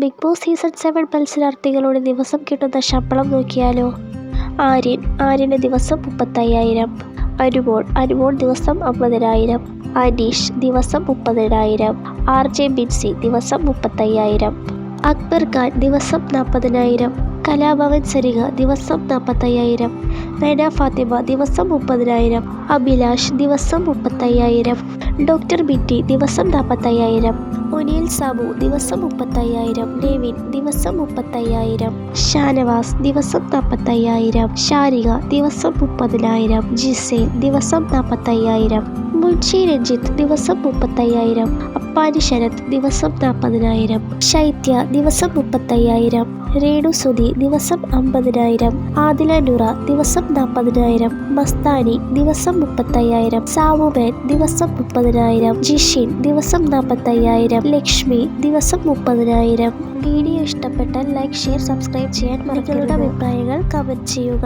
Big boss season 7 മത്സരാർത്ഥികളുടെ ദിവസം കിട്ടുന്ന ശമ്പളം നോക്കിയാലോ. ആര്യന് ദിവസം 35,000. അനുമോൾ ദിവസം 50,000. അനീഷ് ദിവസം 30,000. RJ ബിൻസി ദിവസം 35,000. അക്ബർ ഖാൻ ദിവസം 40,000. കലാഭവൻ സരിക ദിവസം 45,000. നൈന ഫാത്തിമ ദിവസം 30,000. അഭിലാഷ് ദിവസം 35,000. ഡോക്ടർ ബിറ്റി ദിവസം 45,000. ഒനിൽ സാബു ദിവസം 35,000. നെവിൻ ദിവസം 35,000. ഷാനവാസ് ദിവസം 45,000. ഷാരിക ദിവസം 30,000. ജിസേൽ ദിവസം 45,000. മുൻഷി രഞ്ജിത്ത് ദിവസം 35,000. അപ്പാനി ശരത് ദിവസം 40,000. ശൈത്യ ദിവസം 35,000. രേണു സുധി ദിവസം 50,000. ആദില നൂറ ദിവസം 40,000. മസ്താനി ദിവസം 35,000. സാവുമേൻ ദിവസം 30,000. ജിഷിൻ ദിവസം 45,000. ലക്ഷ്മി ദിവസം 30,000. വീഡിയോ ഇഷ്ടപ്പെട്ടാൽ ലൈക്ക്, ഷെയർ, സബ്സ്ക്രൈബ് ചെയ്യാൻ മറക്കരുത്. അഭിപ്രായങ്ങൾ കമന്റ് ചെയ്യുക.